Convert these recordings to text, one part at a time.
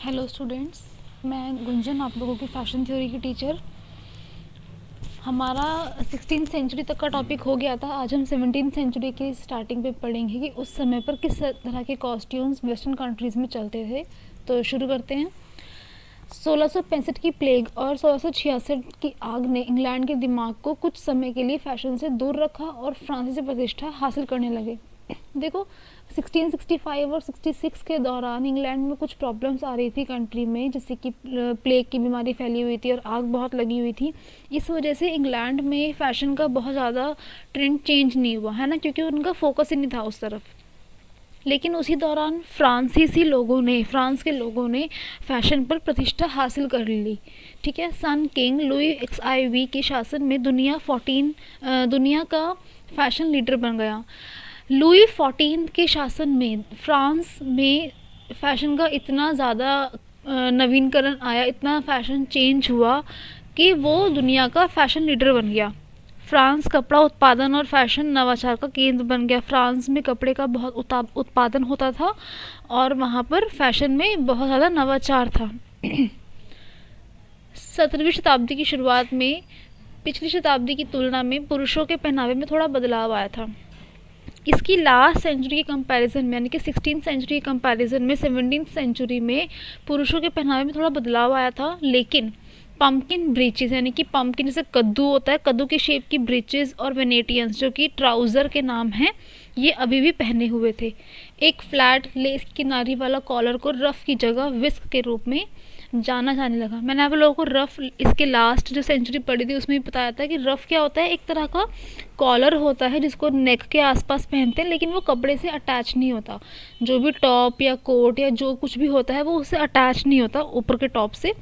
Hello students, मैं गुंजन आप लोगों की फ़ैशन थ्योरी की टीचर। हमारा 16th सेंचुरी तक का टॉपिक हो गया था। आज हम 17th सेंचुरी की स्टार्टिंग पे पढ़ेंगे कि उस समय पर किस तरह के कॉस्ट्यूम्स वेस्टर्न कंट्रीज़ में चलते थे। तो शुरू करते हैं। 1665 की प्लेग और 1666 की आग ने इंग्लैंड के दिमाग को कुछ समय के लिए फैशन से दूर रखा और फ्रांसीसी प्रतिष्ठा हासिल करने लगे। देखो, 1665 और 66 के दौरान इंग्लैंड में कुछ प्रॉब्लम्स आ रही थी कंट्री में, जैसे कि प्लेग की बीमारी फैली हुई थी और आग बहुत लगी हुई थी। इस वजह से इंग्लैंड में फ़ैशन का बहुत ज़्यादा ट्रेंड चेंज नहीं हुआ है ना, क्योंकि उनका फोकस ही नहीं था उस तरफ। लेकिन उसी दौरान फ्रांस के लोगों ने फ़ैशन पर प्रतिष्ठा हासिल कर ली। ठीक है, सन किंग लुई XIV के शासन में दुनिया का फ़ैशन लीडर बन गया। लुई 14 के शासन में फ्रांस में फ़ैशन का इतना ज़्यादा नवीनकरण आया, इतना फ़ैशन चेंज हुआ कि वो दुनिया का फ़ैशन लीडर बन गया। फ्रांस कपड़ा उत्पादन और फैशन नवाचार का केंद्र बन गया। फ्रांस में कपड़े का बहुत उत्पादन होता था और वहाँ पर फैशन में बहुत ज़्यादा नवाचार था। 17वीं शताब्दी की शुरुआत में पिछली शताब्दी की तुलना में पुरुषों के पहनावे में थोड़ा बदलाव आया था। इसकी लास्ट सेंचुरी के कंपैरिजन में, यानी कि 16th सेंचुरी के कंपैरिजन में 17th सेंचुरी में पुरुषों के पहनावे में थोड़ा बदलाव आया था। लेकिन पम्पकिन ब्रीचेस, यानी कि पम्पकिन जैसे कद्दू होता है, कद्दू की शेप की ब्रीचेस और वेनेटियंस जो कि ट्राउज़र के नाम हैं, ये अभी भी पहने हुए थे। एक फ्लैट लेस किनारी वाला कॉलर को रफ़ की जगह विस्क के रूप में जाना जाने लगा। मैंने आप लोगों को रफ़ इसके लास्ट जो सेंचुरी पढ़ी थी उसमें भी बताया था कि रफ़ क्या होता है। एक तरह का कॉलर होता है जिसको नेक के आसपास पहनते हैं, लेकिन वो कपड़े से अटैच नहीं होता। जो भी टॉप या कोट या जो कुछ भी होता है वो उससे अटैच नहीं होता ऊपर के टॉप से,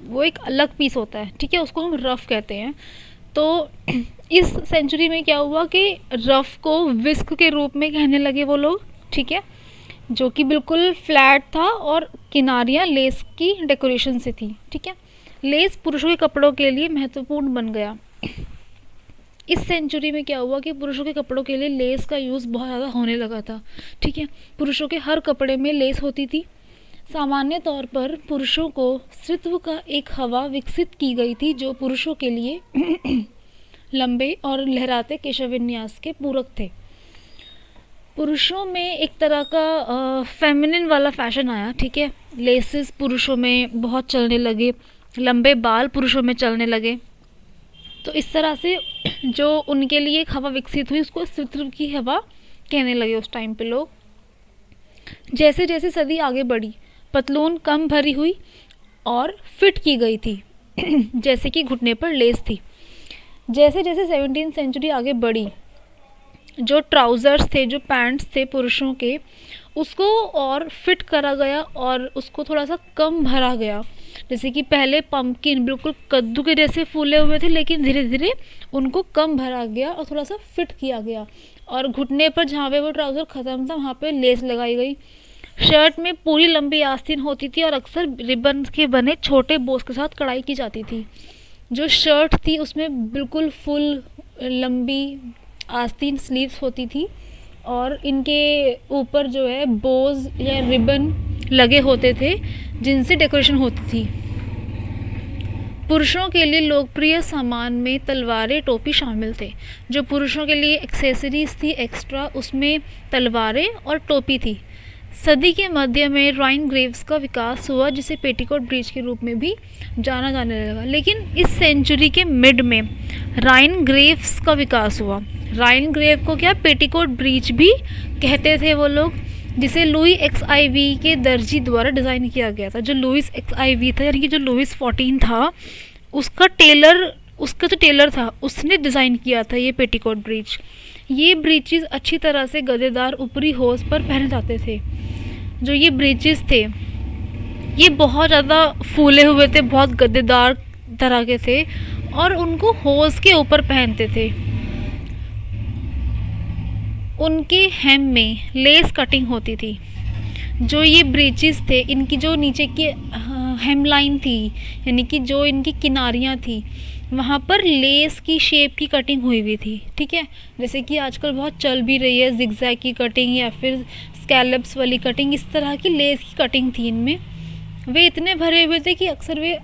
वो एक अलग पीस होता है। ठीक है, उसको हम रफ़ कहते हैं। तो इस सेंचुरी में क्या हुआ कि रफ़ को विस्क के रूप में कहने लगे वो लोग। ठीक है, जो कि बिल्कुल फ्लैट था और किनारियाँ लेस की डेकोरेशन से थी। ठीक है, लेस पुरुषों के कपड़ों के लिए महत्वपूर्ण बन गया। इस सेंचुरी में क्या हुआ कि पुरुषों के कपड़ों के लिए लेस का यूज़ बहुत ज़्यादा होने लगा था। ठीक है, पुरुषों के हर कपड़े में लेस होती थी। सामान्य तौर पर पुरुषों को स्त्रीत्व का एक हवा विकसित की गई थी जो पुरुषों के लिए लंबे और लहराते केशव विन्यास के पूरक थे। पुरुषों में एक तरह का फेमिनिन वाला फैशन आया। ठीक है, लेसेस पुरुषों में बहुत चलने लगे, लंबे बाल पुरुषों में चलने लगे। तो इस तरह से जो उनके लिए एक हवा विकसित हुई उसको स्त्रीत्व की हवा कहने लगे उस टाइम पे लोग। जैसे जैसे सदी आगे बढ़ी, पतलून कम भरी हुई और फिट की गई थी जैसे कि घुटने पर लेस थी। जैसे जैसे 17th सेंचुरी आगे बढ़ी, जो ट्राउज़र्स थे, जो पैंट्स थे पुरुषों के, उसको और फिट करा गया और उसको थोड़ा सा कम भरा गया। जैसे कि पहले पम्पकिन बिल्कुल कद्दू के जैसे फूले हुए थे, लेकिन धीरे धीरे उनको कम भरा गया और थोड़ा सा फिट किया गया। और घुटने पर जहाँ पे वो ट्राउज़र ख़त्म था वहाँ पे लेस लगाई गई। शर्ट में पूरी लंबी आस्तीन होती थी और अक्सर रिबन के बने छोटे बोस के साथ कढ़ाई की जाती थी। जो शर्ट थी उसमें बिल्कुल फुल लंबी आस्तीन स्लीव्स होती थी और इनके ऊपर जो है बोज या रिबन लगे होते थे जिनसे डेकोरेशन होती थी। पुरुषों के लिए लोकप्रिय सामान में तलवारें, टोपी शामिल थे। जो पुरुषों के लिए एक्सेसरीज थी एक्स्ट्रा, उसमें तलवारें और टोपी थी। सदी के मध्य में राइन ग्रेव्स का विकास हुआ, जिसे पेटीकोट ब्रीच के रूप में भी जाना जाने लगा। लेकिन इस सेंचुरी के मिड में राइन ग्रेव्स का विकास हुआ। राइन ग्रेव को क्या पेटीकोट ब्रीच भी कहते थे वो लोग, जिसे लुई XIV के दर्जी द्वारा डिज़ाइन किया गया था। जो लुइस XIV था, यानी कि जो लुइस 14 था, उसका जो टेलर था उसने डिज़ाइन किया था ये पेटीकोट ब्रीच। ये ब्रीचेस अच्छी तरह से गद्देदार ऊपरी होज पर पहने जाते थे। जो ये ब्रीचेस थे ये बहुत ज़्यादा फूले हुए थे, बहुत गद्देदार तरह के थे और उनको होज के ऊपर पहनते थे। उनके हेम में लेस कटिंग होती थी। जो ये ब्रीचेस थे, इनकी जो नीचे की हेम लाइन थी, यानी कि जो इनकी किनारियाँ थी, वहाँ पर लेस की शेप की कटिंग हुई हुई थी। ठीक है, जैसे कि आजकल बहुत चल भी रही है जिगजैग की कटिंग या फिर स्कैलप्स वाली कटिंग, इस तरह की लेस की कटिंग थी इनमें। वे इतने भरे हुए थे कि अक्सर वे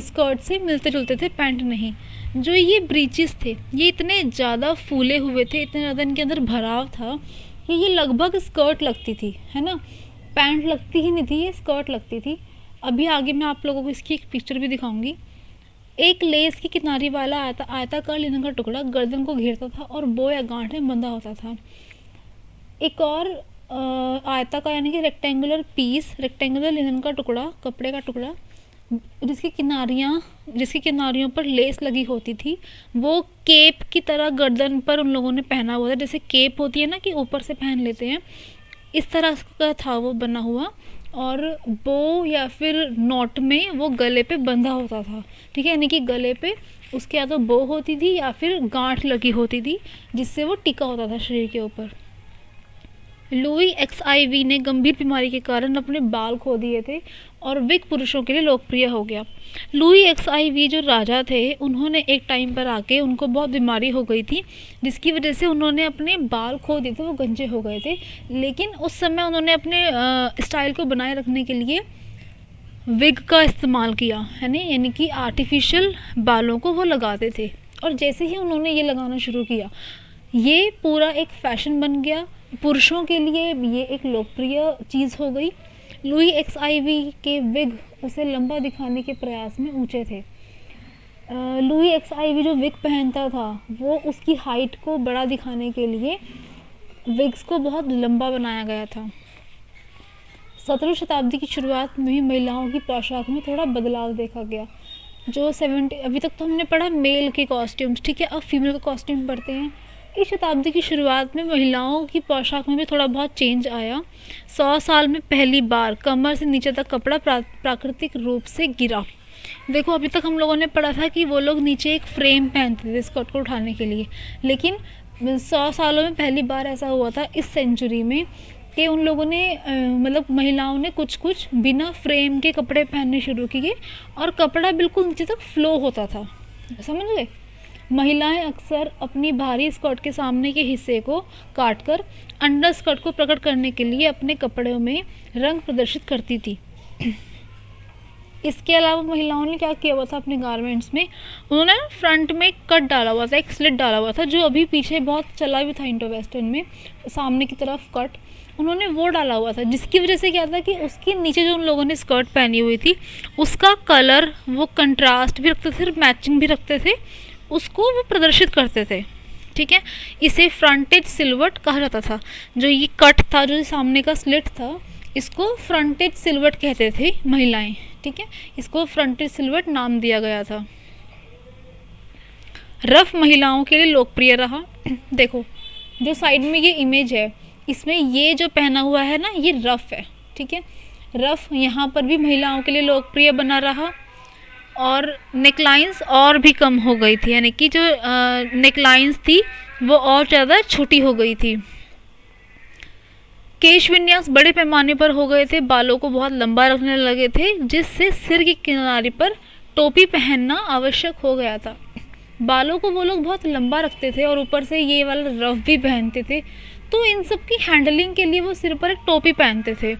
स्कर्ट से मिलते जुलते थे, पैंट नहीं। जो ये ब्रीचेस थे ये इतने ज़्यादा फूले हुए थे, इतने ज़्यादा इनके अंदर भराव था कि ये लगभग स्कर्ट लगती थी, है ना, पैंट लगती ही नहीं थी, ये स्कर्ट लगती थी। अभी आगे मैं आप लोगों को इसकी एक पिक्चर भी दिखाऊंगी। एक लेस की किनारी वाला आयताकार लिनन का टुकड़ा गर्दन को घेरता था और बो या गांठ में बंधा होता था। एक और आयताकार यानी कि रेक्टेंगुलर पीस, रेक्टेंगुलर लिनन का टुकड़ा, कपड़े का टुकड़ा, जिसकी किनारियों पर लेस लगी होती थी, वो केप की तरह गर्दन पर उन लोगों ने पहना हुआ था। जैसे केप होती है ना कि ऊपर से पहन लेते हैं, इस तरह का था वो बना हुआ। और बो या फिर नॉट में वो गले पे बंधा होता था, ठीक है, यानी कि गले पे उसके या तो बो होती थी या फिर गांठ लगी होती थी जिससे वो टिका होता था शरीर के ऊपर। लुई XIV ने गंभीर बीमारी के कारण अपने बाल खो दिए थे और विग पुरुषों के लिए लोकप्रिय हो गया। लुई XIV जो राजा थे उन्होंने एक टाइम पर आके, उनको बहुत बीमारी हो गई थी जिसकी वजह से उन्होंने अपने बाल खो दिए थे, वो गंजे हो गए थे। लेकिन उस समय उन्होंने अपने स्टाइल को बनाए रखने के लिए विग का इस्तेमाल किया, है ना, यानी कि आर्टिफिशियल बालों को वो लगाते थे। और जैसे ही उन्होंने ये लगाना शुरू किया, ये पूरा एक फैशन बन गया, पुरुषों के लिए ये एक लोकप्रिय चीज़ हो गई। लुई XIV के विग उसे लंबा दिखाने के प्रयास में ऊंचे थे। लुई XIV जो विग पहनता था वो उसकी हाइट को बड़ा दिखाने के लिए विग्स को बहुत लंबा बनाया गया था। 17वीं शताब्दी की शुरुआत में भी महिलाओं की पोशाक में थोड़ा बदलाव देखा गया। जो 70, अभी तक तो हमने पढ़ा मेल के कॉस्ट्यूम्स, ठीक है, अब फीमेल का कॉस्ट्यूम पढ़ते हैं। इस शताब्दी की शुरुआत में महिलाओं की पोशाक में भी थोड़ा बहुत चेंज आया। 100 साल में पहली बार कमर से नीचे तक कपड़ा प्राकृतिक रूप से गिरा। देखो अभी तक हम लोगों ने पढ़ा था कि वो लोग नीचे एक फ्रेम पहनते थे स्कर्ट को उठाने के लिए, लेकिन 100 सालों में पहली बार ऐसा हुआ था इस सेंचुरी में कि उन लोगों ने मतलब महिलाओं ने कुछ कुछ बिना फ्रेम के कपड़े पहनने शुरू किए और कपड़ा बिल्कुल नीचे तक फ्लो होता था, समझ गए। महिलाएं अक्सर अपनी भारी स्कर्ट के सामने के हिस्से को काटकर अंडर स्कर्ट को प्रकट करने के लिए अपने कपड़ों में रंग प्रदर्शित करती थी। इसके अलावा महिलाओं ने क्या किया हुआ था अपने गारमेंट्स में, उन्होंने फ्रंट में कट डाला हुआ था, एक स्लिट डाला हुआ था, जो अभी पीछे बहुत चला भी था इंडो वेस्टर्न में, सामने की तरफ कट उन्होंने वो डाला हुआ था, जिसकी वजह से क्या था कि उसके नीचे जो उन लोगों ने स्कर्ट पहनी हुई थी उसका कलर वो कंट्रास्ट भी रखते थे, मैचिंग भी रखते थे, उसको वो प्रदर्शित करते थे, ठीक है। इसे फ्रंटेज सिलवट कहा जाता था। जो ये कट था, जो सामने का स्लिट था, इसको फ्रंटेज सिलवट कहते थे महिलाएं, ठीक है, इसको फ्रंटेज सिलवट नाम दिया गया था। रफ महिलाओं के लिए लोकप्रिय रहा। देखो जो साइड में ये इमेज है, इसमें ये जो पहना हुआ है ना, ये रफ है, ठीक है। रफ यहाँ पर भी महिलाओं के लिए लोकप्रिय बना रहा और नेकलाइंस और भी कम हो गई थी, यानी कि जो नेकलाइंस थी वो और ज़्यादा छोटी हो गई थी। केश विन्यास बड़े पैमाने पर हो गए थे, बालों को बहुत लंबा रखने लगे थे, जिससे सिर की किनारे पर टोपी पहनना आवश्यक हो गया था। बालों को वो लोग बहुत लंबा रखते थे और ऊपर से ये वाला रफ भी पहनते थे, तो इन सब की हैंडलिंग के लिए वो सिर पर एक टोपी पहनते थे।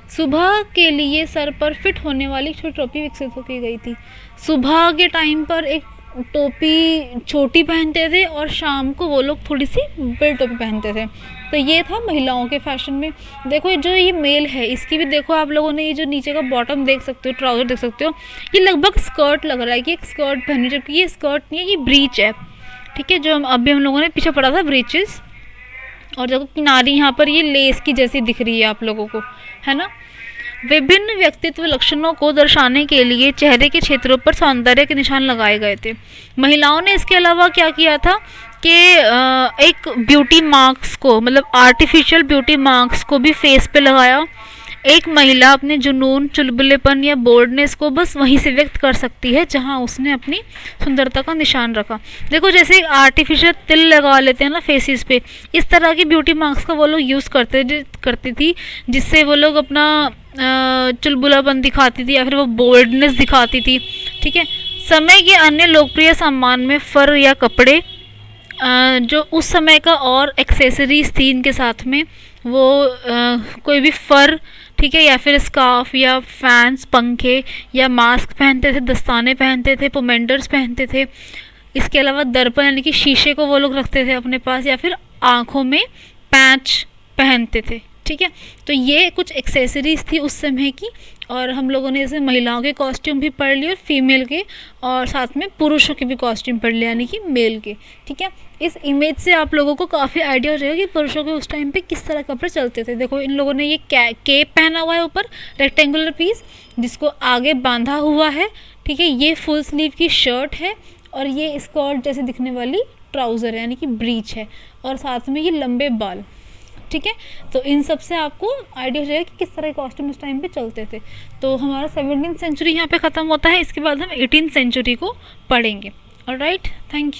सुबह के लिए सर पर फिट होने वाली छोटी टोपी विकसित हो की गई थी। सुबह के टाइम पर एक टोपी छोटी पहनते थे और शाम को वो लोग थोड़ी सी बड़ी टोपी पहनते थे। तो ये था महिलाओं के फैशन में। देखो जो ये मेल है, इसकी भी देखो आप लोगों ने, ये जो नीचे का बॉटम देख सकते हो, ट्राउज़र देख सकते हो, ये लगभग स्कर्ट लग रहा है कि एक स्कर्ट पहनी, जबकि ये स्कर्ट नहीं है, ये ब्रीच है, ठीक है, जो अभी हम लोगों ने पीछे पढ़ा था ब्रीचेस। और देखो किनारी यहाँ पर ये लेस की जैसी दिख रही है आप लोगों को, है ना। विभिन्न व्यक्तित्व लक्षणों को दर्शाने के लिए चेहरे के क्षेत्रों पर सौंदर्य के निशान लगाए गए थे। महिलाओं ने इसके अलावा क्या किया था कि एक ब्यूटी मार्क्स को, मतलब आर्टिफिशियल ब्यूटी मार्क्स को भी फेस पे लगाया। एक महिला अपने जुनून, चुलबुलेपन या बोल्डनेस को बस वहीं से व्यक्त कर सकती है जहां उसने अपनी सुंदरता का निशान रखा। देखो जैसे आर्टिफिशियल तिल लगा लेते हैं ना फेसेस पे, इस तरह की ब्यूटी मार्क्स का वो लोग यूज़ करती थी, जिससे वो लोग अपना चुलबुलापन दिखाती थी या फिर वो बोल्डनेस दिखाती थी, ठीक है। समय के अन्य लोकप्रिय सामान में फर या कपड़े, जो उस समय का और एक्सेसरीज थी इनके साथ में, वो कोई भी फर ठीक है, या फिर स्कार्फ या फैंस, पंखे या मास्क पहनते थे, दस्ताने पहनते थे, पोमेंडर्स पहनते थे। इसके अलावा दर्पण यानी कि शीशे को वो लोग रखते थे अपने पास, या फिर आँखों में पैच पहनते थे। ठीक है, तो ये कुछ एक्सेसरीज थी उस समय की। और हम लोगों ने जैसे महिलाओं के कॉस्ट्यूम भी पढ़ लिए और फीमेल के, और साथ में पुरुषों के भी कॉस्ट्यूम पढ़ लिए यानी कि मेल के। ठीक है, इस इमेज से आप लोगों को काफ़ी आइडिया हो जाएगा कि पुरुषों के उस टाइम पे किस तरह कपड़े चलते थे। देखो इन लोगों ने ये केप पहना हुआ है ऊपर, रेक्टेंगुलर पीस जिसको आगे बांधा हुआ है। ठीक है, ये फुल स्लीव की शर्ट है और ये स्कर्ट जैसे दिखने वाली ट्राउज़र है यानी कि ब्रीच है, और साथ में ये लंबे बाल। ठीक है, तो इन सब से आपको आइडिया हो जाएगा कि किस तरह के कॉस्ट्यूम उस टाइम पे चलते थे। तो हमारा 17वीं सेंचुरी यहाँ पे ख़त्म होता है, इसके बाद हम 18वीं सेंचुरी को पढ़ेंगे। Alright, thank you.